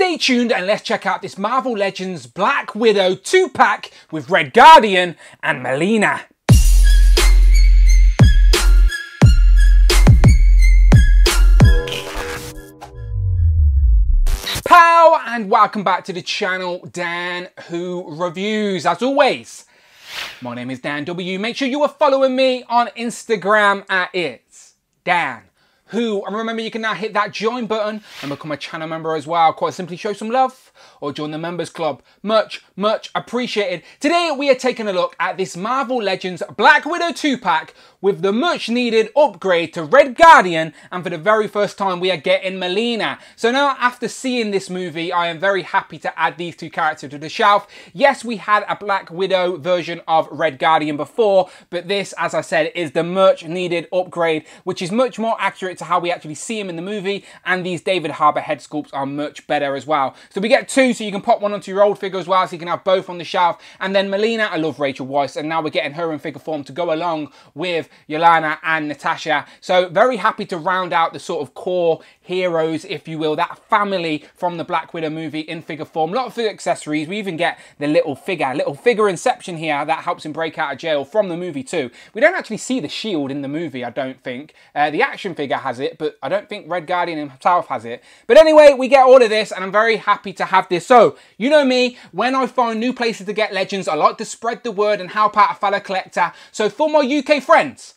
Stay tuned and let's check out this Marvel Legends Black Widow 2-pack with Red Guardian and Melina. Pow, and welcome back to the channel, Dan Who Reviews. As always, my name is Dan W. Make sure you are following me on Instagram at It's Dan Who. And remember, you can now hit that join button and become a channel member as well. Quite simply show some love or join the members club. Much appreciated. Today we are taking a look at this Marvel Legends Black Widow 2-pack with the much needed upgrade to Red Guardian, and for the very first time we are getting Melina. So now, after seeing this movie, I am very happy to add these two characters to the shelf. Yes, we had a Black Widow version of Red Guardian before, but this, as I said, is the much needed upgrade, which is much more accurate to how we actually see him in the movie, and these David Harbour head sculpts are much better as well. So we get two, so you can pop one onto your old figure as well, so you can have both on the shelf. And then Melina, I love Rachel Weisz, and now we're getting her in figure form to go along with Yelena and Natasha. So very happy to round out the sort of core heroes, if you will, that family from the Black Widow movie in figure form. A lot of figure accessories. We even get the little figure inception here that helps him break out of jail from the movie too. We don't actually see the shield in the movie, I don't think. The action figure has it, but I don't think Red Guardian himself has it. But anyway, we get all of this, and I'm very happy to have this. So, you know me, when I find new places to get Legends, I like to spread the word and help out a fellow collector. So for my UK friends,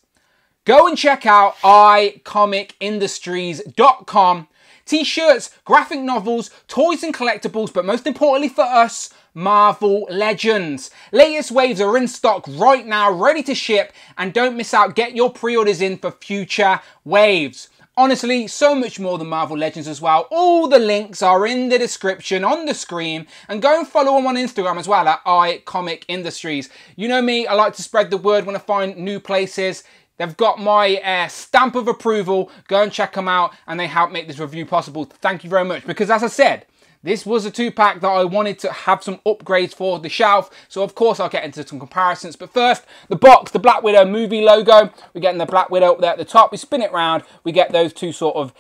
go and check out iComicIndustries.com. T-shirts, graphic novels, toys and collectibles, but most importantly for us, Marvel Legends. Latest waves are in stock right now, ready to ship, and don't miss out. Get your pre-orders in for future waves. Honestly, so much more than Marvel Legends as well. All the links are in the description on the screen, and go and follow them on Instagram as well at iComic Industries. You know me, I like to spread the word when I find new places. They've got my stamp of approval. Go and check them out, and they help make this review possible. Thank you very much, because as I said, this was a 2-pack that I wanted to have some upgrades for the shelf. So of course I'll get into some comparisons. But first, the box, the Black Widow movie logo. We're getting the Black Widow up there at the top. We spin it round. We get those two sort of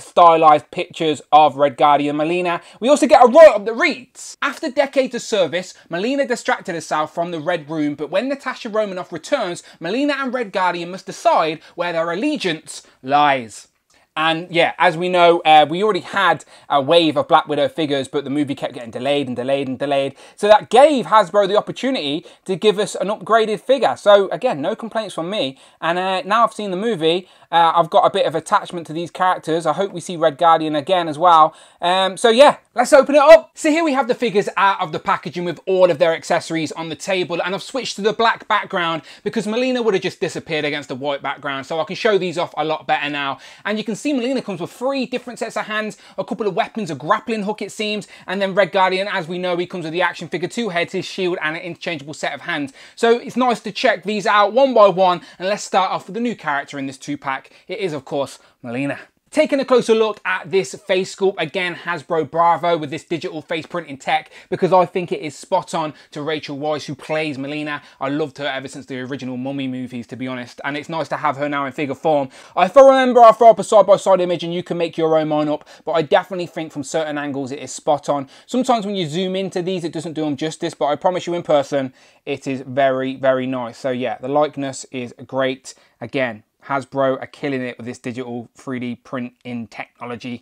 stylized pictures of Red Guardian and Melina. We also get a write-up that reads, after decades of service, Melina distracted herself from the Red Room. But when Natasha Romanoff returns, Melina and Red Guardian must decide where their allegiance lies. And yeah, as we know, we already had a wave of Black Widow figures, but the movie kept getting delayed and delayed and delayed. So that gave Hasbro the opportunity to give us an upgraded figure. So again, no complaints from me. And now I've seen the movie, I've got a bit of attachment to these characters. I hope we see Red Guardian again as well. So yeah, let's open it up. So here we have the figures out of the packaging with all of their accessories on the table. And I've switched to the black background because Melina would have just disappeared against the white background. So I can show these off a lot better now. And you can see Melina comes with 3 different sets of hands, a couple of weapons, a grappling hook it seems, and then Red Guardian, as we know, he comes with the action figure, 2 heads, his shield, and an interchangeable set of hands. So it's nice to check these out one by one, and let's start off with the new character in this 2-pack. It is, of course, Melina. Taking a closer look at this face sculpt, again, Hasbro bravo with this digital face printing tech, because I think it is spot on to Rachel Weisz, who plays Melina. I loved her ever since the original Mummy movies, to be honest, and it's nice to have her now in figure form. If I remember, I'll throw up a side-by-side image and you can make your own mind up, but I definitely think from certain angles it is spot on. Sometimes when you zoom into these, it doesn't do them justice, but I promise you in person, it is very, very nice. So yeah, the likeness is great. Again, Hasbro are killing it with this digital 3D printing technology.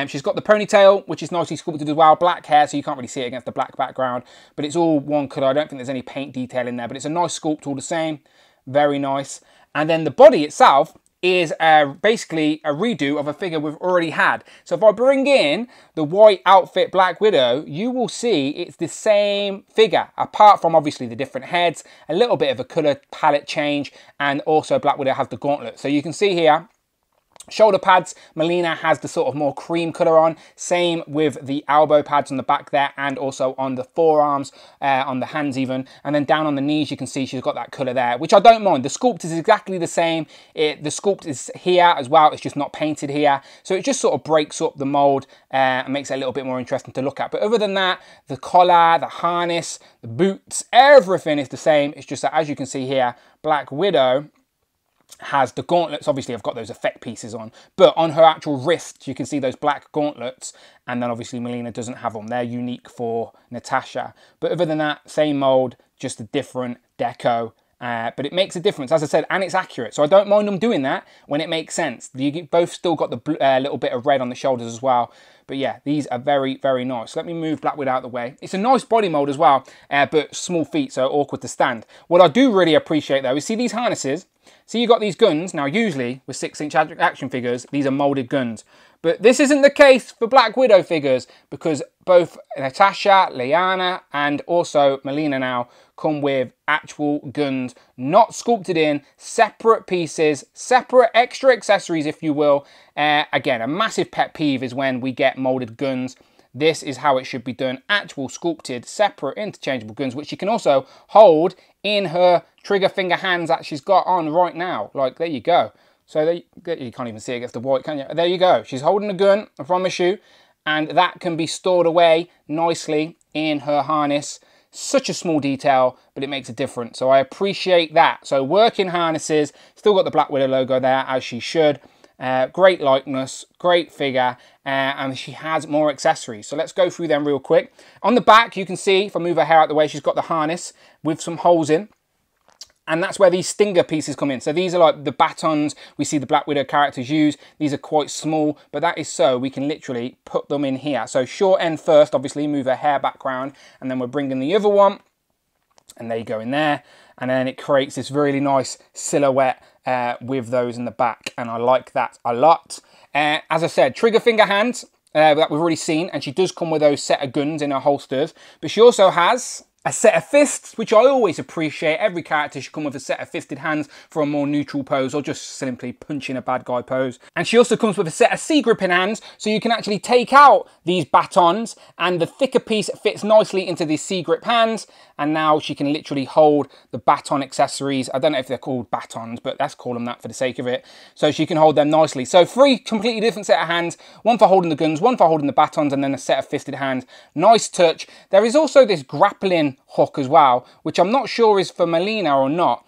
She's got the ponytail, which is nicely sculpted as well. Black hair, so you can't really see it against the black background. But it's all one colour. I don't think there's any paint detail in there. But it's a nice sculpt all the same. Very nice. And then the body itself is basically a redo of a figure we've already had. So if I bring in the white outfit Black Widow, you will see it's the same figure, apart from obviously the different heads, a little bit of a colour palette change, and also Black Widow has the gauntlet. So you can see here, shoulder pads, Melina has the sort of more cream colour on. Same with the elbow pads on the back there, and also on the forearms, on the hands even. And then down on the knees, you can see she's got that colour there, which I don't mind. The sculpt is exactly the same. The sculpt is here as well. It's just not painted here. So it just sort of breaks up the mould and makes it a little bit more interesting to look at. But other than that, the collar, the harness, the boots, everything is the same. It's just that, as you can see here, Black Widow has the gauntlets. Obviously I've got those effect pieces on, but on her actual wrist you can see those black gauntlets, and then obviously Melina doesn't have them. They're unique for Natasha, but other than that, same mold, just a different deco. But it makes a difference, as I said, and it's accurate, so I don't mind them doing that when it makes sense. You both still got the little bit of red on the shoulders as well. But yeah, these are very, very nice. Let me move Black Widow out of the way. It's a nice body mold as well, but small feet, so awkward to stand. What I do really appreciate though is, see these harnesses? See, you got these guns. Now usually with 6-inch action figures, these are molded guns. But this isn't the case for Black Widow figures, because both Natasha, Liana, and also Melina now come with actual guns, not sculpted in, separate pieces, separate extra accessories, if you will. Again, a massive pet peeve is when we get molded guns. This is how it should be done. Actual sculpted, separate, interchangeable guns, which you can also hold in her trigger finger hands that she's got on right now. Like, there you go. So there, you can't even see it against the white, can you? There you go. She's holding a gun, I promise you. And that can be stored away nicely in her harness. Such a small detail, but it makes a difference. So I appreciate that. So working harnesses, still got the Black Widow logo there, as she should. Great likeness, great figure, and she has more accessories. So let's go through them real quick. On the back, you can see, if I move her hair out the way, she's got the harness with some holes in. And that's where these stinger pieces come in. So these are like the batons we see the Black Widow characters use. These are quite small, but that is so we can literally put them in here. So short end first, obviously, move her hair background, and then we're bringing the other one, and there you go in there. And then it creates this really nice silhouette with those in the back, and I like that a lot. As I said, trigger finger hands that we've already seen, and she does come with those set of guns in her holsters, but she also has a set of fists, which I always appreciate. Every character should come with a set of fisted hands for a more neutral pose, or just simply punching a bad guy pose. And she also comes with a set of C-gripping hands, so you can actually take out these batons, and the thicker piece fits nicely into these C-grip hands, and now she can literally hold the baton accessories. I don't know if they're called batons, but let's call them that for the sake of it. So she can hold them nicely. So 3 completely different set of hands, one for holding the guns, one for holding the batons, and then a set of fisted hands. Nice touch. There is also this grappling hook as well, which I'm not sure is for Melina or not.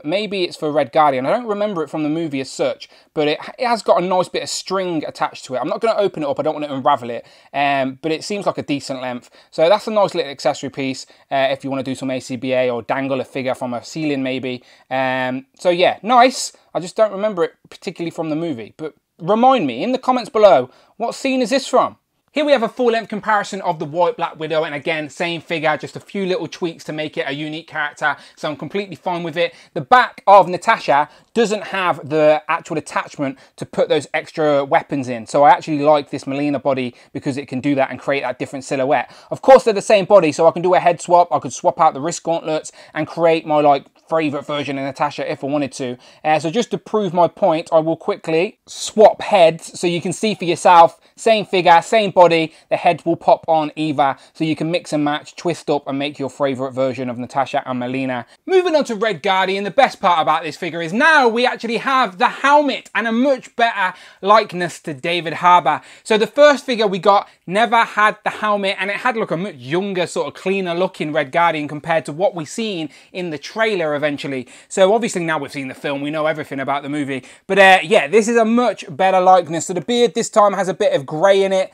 Maybe it's for Red Guardian. I don't remember it from the movie as such, but it has got a nice bit of string attached to it. I'm not going to open it up, I don't want to unravel it, but it seems like a decent length. So that's a nice little accessory piece if you want to do some ACBA or dangle a figure from a ceiling maybe. So yeah, nice. I just don't remember it particularly from the movie, but remind me in the comments below, what scene is this from? Here we have a full-length comparison of the white Black Widow, and again, same figure, just a few little tweaks to make it a unique character, so I'm completely fine with it. The back of Natasha doesn't have the actual attachment to put those extra weapons in, so I actually like this Melina body because it can do that and create that different silhouette. Of course, they're the same body, so I can do a head swap, I could swap out the wrist gauntlets and create my, like, favourite version of Natasha if I wanted to. So just to prove my point, I will quickly swap heads so you can see for yourself. Same figure, same body, the head will pop on either, so you can mix and match, twist up and make your favourite version of Natasha and Melina. Moving on to Red Guardian, the best part about this figure is now we actually have the helmet and a much better likeness to David Harbour. So the first figure we got never had the helmet, and it had like a much younger, sort of cleaner looking Red Guardian compared to what we've seen in the trailer eventually. So obviously now we've seen the film, we know everything about the movie, but yeah, this is a much better likeness. So the beard this time has a bit of grey in it.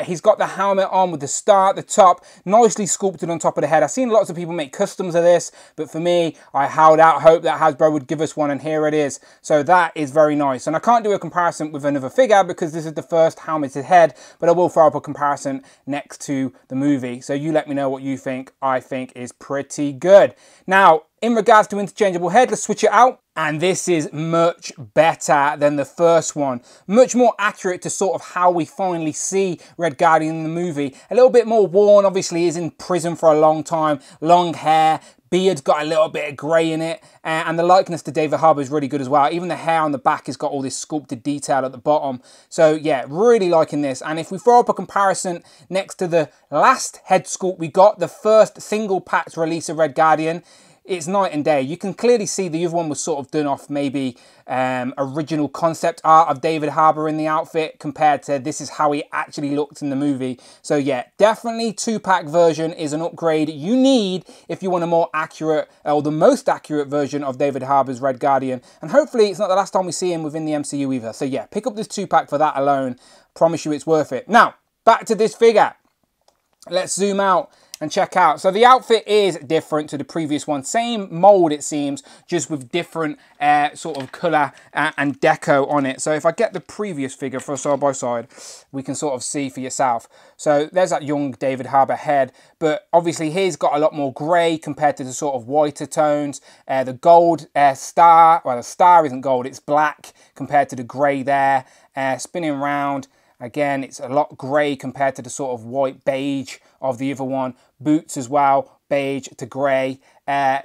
He's got the helmet on with the star at the top, nicely sculpted on top of the head. I've seen lots of people make customs of this, but for me, I held out hope that Hasbro would give us one, and here it is. So that is very nice, and I can't do a comparison with another figure because this is the first helmeted head, but I will throw up a comparison next to the movie. So you let me know what you think. I think is pretty good. Now, in regards to Interchangeable Head, let's switch it out. And this is much better than the first one. Much more accurate to sort of how we finally see Red Guardian in the movie. A little bit more worn, obviously he's in prison for a long time. Long hair, beard's got a little bit of grey in it. And the likeness to David Harbour is really good as well. Even the hair on the back has got all this sculpted detail at the bottom. So yeah, really liking this. And if we throw up a comparison next to the last head sculpt we got, the first single packed release of Red Guardian, it's night and day. You can clearly see the other one was sort of done off maybe original concept art of David Harbour in the outfit compared to this is how he actually looked in the movie. So yeah, definitely 2-pack version is an upgrade you need if you want a more accurate, or the most accurate version of David Harbour's Red Guardian. And hopefully it's not the last time we see him within the MCU either. So yeah, pick up this 2-pack for that alone. Promise you it's worth it. Now, back to this figure. Let's zoom out and check out. So the outfit is different to the previous one. Same mold, it seems, just with different sort of colour and deco on it. So if I get the previous figure for side by side, we can sort of see for yourself. So there's that young David Harbour head, but obviously he's got a lot more grey compared to the sort of whiter tones. The gold star, well, the star isn't gold, it's black compared to the grey there. Spinning around. Again, it's a lot grey compared to the sort of white beige of the other one. Boots as well, beige to grey.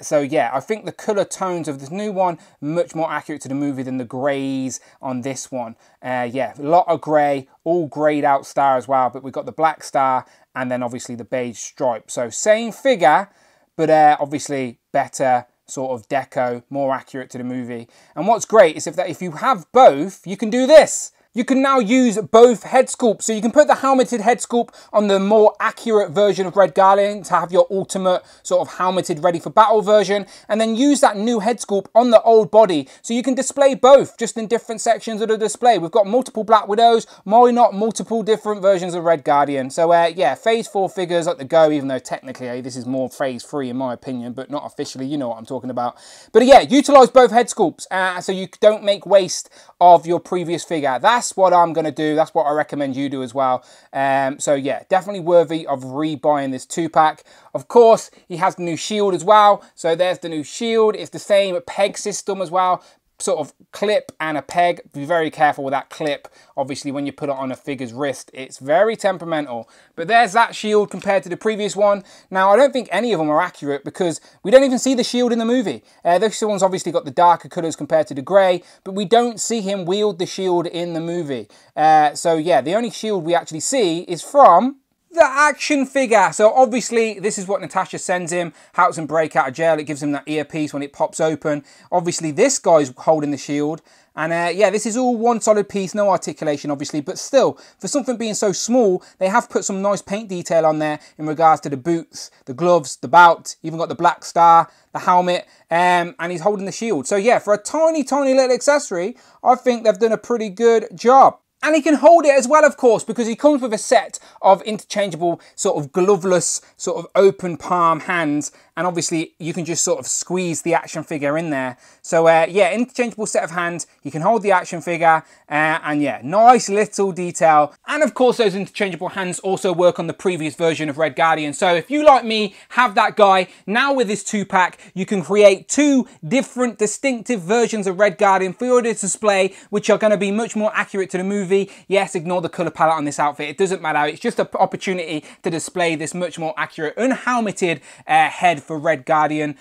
So yeah, I think the colour tones of this new one much more accurate to the movie than the greys on this one. Yeah, a lot of grey, all greyed out star as well, but we've got the black star and then obviously the beige stripe. So same figure, but obviously better sort of deco, more accurate to the movie. And what's great is if you have both, you can do this. You can now use both head sculpts. So you can put the helmeted head sculpt on the more accurate version of Red Guardian to have your ultimate sort of helmeted ready for battle version, and then use that new head sculpt on the old body. So you can display both just in different sections of the display. We've got multiple Black Widows, why not multiple different versions of Red Guardian? So yeah, phase 4 figures at the go, even though technically this is more phase 3 in my opinion, but not officially, you know what I'm talking about. But yeah, utilize both head sculpts so you don't make waste of your previous figure. That's what I'm going to do. That's what I recommend you do as well. So yeah, definitely worthy of rebuying this 2-pack. Of course, he has the new shield as well. So there's the new shield. It's the same peg system as well. Sort of clip and a peg. Be very careful with that clip. Obviously, when you put it on a figure's wrist, it's very temperamental. But there's that shield compared to the previous one. Now, I don't think any of them are accurate because we don't even see the shield in the movie. This one's obviously got the darker colours compared to the grey, but we don't see him wield the shield in the movie. So yeah, the only shield we actually see is from the action figure. So obviously this is what Natasha sends him, helps him break out of jail. It gives him that earpiece when it pops open. Obviously this guy's holding the shield. And yeah, this is all one solid piece, no articulation obviously, but still, for something being so small, they have put some nice paint detail on there in regards to the boots, the gloves, the belt, even got the black star, the helmet, and he's holding the shield. So yeah, for a tiny, tiny little accessory, I think they've done a pretty good job. And he can hold it as well, of course, because he comes with a set of interchangeable sort of gloveless, sort of open palm hands. And obviously you can just sort of squeeze the action figure in there. So yeah, interchangeable set of hands. You can hold the action figure and yeah, nice little detail. And of course those interchangeable hands also work on the previous version of Red Guardian. So if you, like me, have that guy, now with this 2-pack, you can create 2 different distinctive versions of Red Guardian for your display, which are going to be much more accurate to the movie. Yes, ignore the colour palette on this outfit. It doesn't matter. It's just an opportunity to display this much more accurate, unhelmeted head for Red Guardian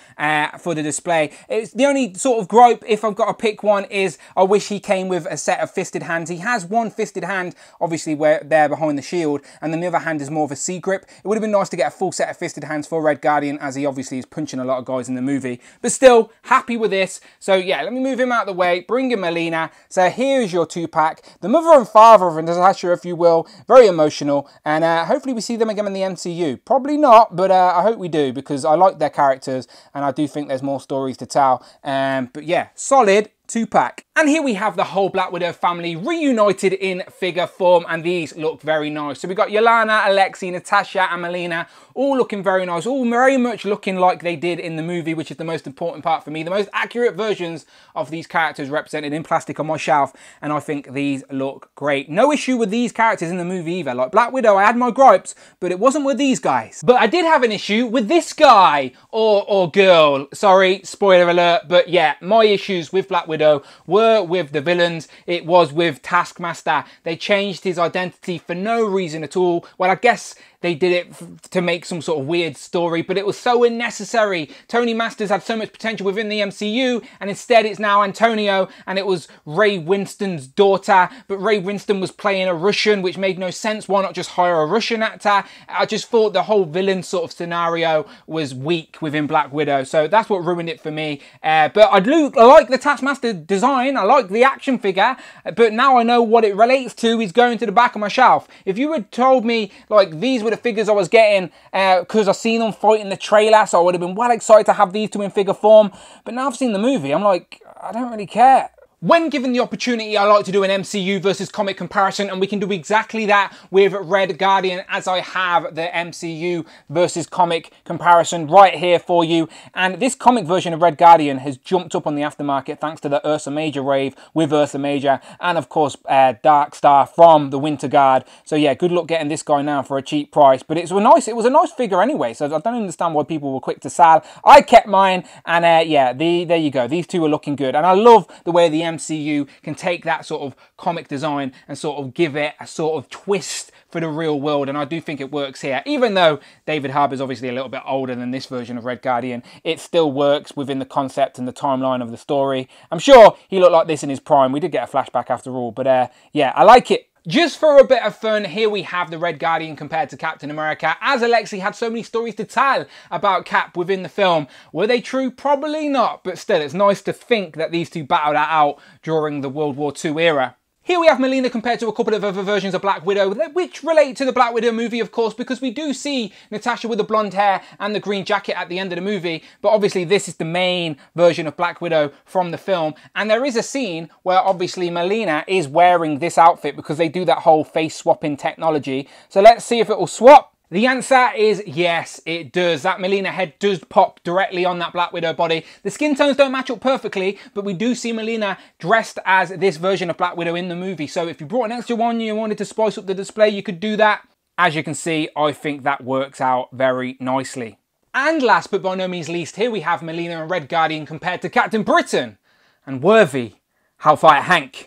for the display. It's the only sort of gripe, if I've got to pick one, is I wish he came with a set of fisted hands. He has one fisted hand, obviously, where they're behind the shield, and then the other hand is more of a C grip. It would have been nice to get a full set of fisted hands for Red Guardian, as he obviously is punching a lot of guys in the movie. But still, happy with this. So yeah, let me move him out of the way, bring in Melina. So here's your 2-pack. The mother and father of Natasha, if you will, very emotional, and hopefully we see them again in the MCU. Probably not, but I hope we do, because I like their characters and I do think there's more stories to tell. But yeah, solid 2-pack. And here we have the whole Black Widow family reunited in figure form, and these look very nice. So we've got Yelena, Alexei, Natasha and Melina, all looking very nice, all very much looking like they did in the movie, which is the most important part for me. The most accurate versions of these characters represented in plastic on my shelf, and I think these look great. No issue with these characters in the movie either. Like Black Widow, I had my gripes, but it wasn't with these guys. But I did have an issue with this guy, or girl. Sorry, spoiler alert, but yeah, my issues with Black Widow Widow were with the villains. It was with Taskmaster. They changed his identity for no reason at all. Well, I guess they did it to make some sort of weird story, but it was so unnecessary. Tony Masters had so much potential within the MCU, and instead it's now Antonio, and it was Ray Winston's daughter, but Ray Winston was playing a Russian, which made no sense. Why not just hire a Russian actor? I just thought the whole villain sort of scenario was weak within Black Widow, so that's what ruined it for me. But I like the Taskmaster design, I like the action figure, but now I know what it relates to is going to the back of my shelf. If you had told me, like, these were the figures I was getting because I seen them fight in the trailer, so I would have been well excited to have these two in figure form, but now I've seen the movie, I'm like, I don't really care. When given the opportunity, I like to do an MCU versus comic comparison, and we can do exactly that with Red Guardian, as I have the MCU versus comic comparison right here for you. And this comic version of Red Guardian has jumped up on the aftermarket thanks to the Ursa Major wave with Ursa Major, and of course Dark Star from the Winter Guard. So yeah, good luck getting this guy now for a cheap price. But it was a nice figure anyway, so I don't understand why people were quick to sell. I kept mine, and yeah, there you go. These two are looking good, and I love the way the MCU can take that sort of comic design and sort of give it a sort of twist for the real world, and I do think it works here. Even though David Harbour is obviously a little bit older than this version of Red Guardian, it still works within the concept and the timeline of the story. I'm sure he looked like this in his prime. We did get a flashback after all, but yeah, I like it. Just for a bit of fun, here we have the Red Guardian compared to Captain America, as Alexei had so many stories to tell about Cap within the film. Were they true? Probably not, but still, it's nice to think that these two battled that out during the World War II era. Here we have Melina compared to a couple of other versions of Black Widow, which relate to the Black Widow movie, of course, because we do see Natasha with the blonde hair and the green jacket at the end of the movie, but obviously this is the main version of Black Widow from the film, and there is a scene where obviously Melina is wearing this outfit because they do that whole face swapping technology. So let's see if it will swap. The answer is yes, it does. That Melina head does pop directly on that Black Widow body. The skin tones don't match up perfectly, but we do see Melina dressed as this version of Black Widow in the movie. So if you brought an extra one, you wanted to spice up the display, you could do that. As you can see, I think that works out very nicely. And last but by no means least, here we have Melina and Red Guardian compared to Captain Britain and Worthy Hellfire Hank.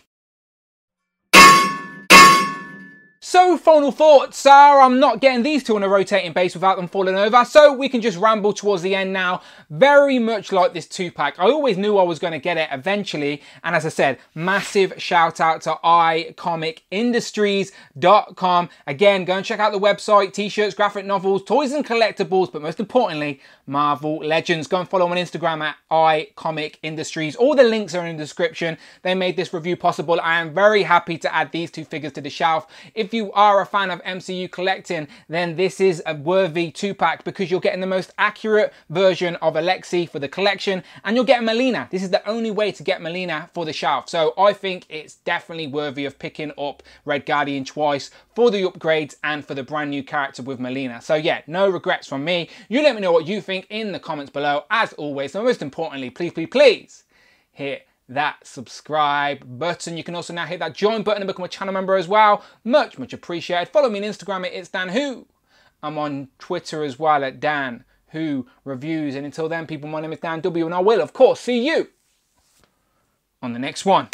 So final thoughts are, I'm not getting these two on a rotating base without them falling over, so we can just ramble towards the end now. Very much like this 2-pack. I always knew I was going to get it eventually, and as I said, massive shout out to iComicIndustries.com. Again, go and check out the website, t-shirts, graphic novels, toys and collectibles, but most importantly, Marvel Legends. Go and follow on Instagram at iComicIndustries. All the links are in the description. They made this review possible. I am very happy to add these two figures to the shelf. If you are a fan of MCU collecting, then this is a worthy 2-pack because you're getting the most accurate version of Alexei for the collection, and you'll get Melina. This is the only way to get Melina for the shelf. So I think it's definitely worthy of picking up Red Guardian twice for the upgrades and for the brand new character with Melina. So yeah, no regrets from me. You let me know what you think in the comments below. As always, and most importantly, please hit that subscribe button. You can also now hit that join button and become a channel member as well. Much appreciated. Follow me on Instagram at It's Dan Who. I'm on Twitter as well at Dan Who Reviews. And until then, people, my name is Dan W, and I will, of course, see you on the next one.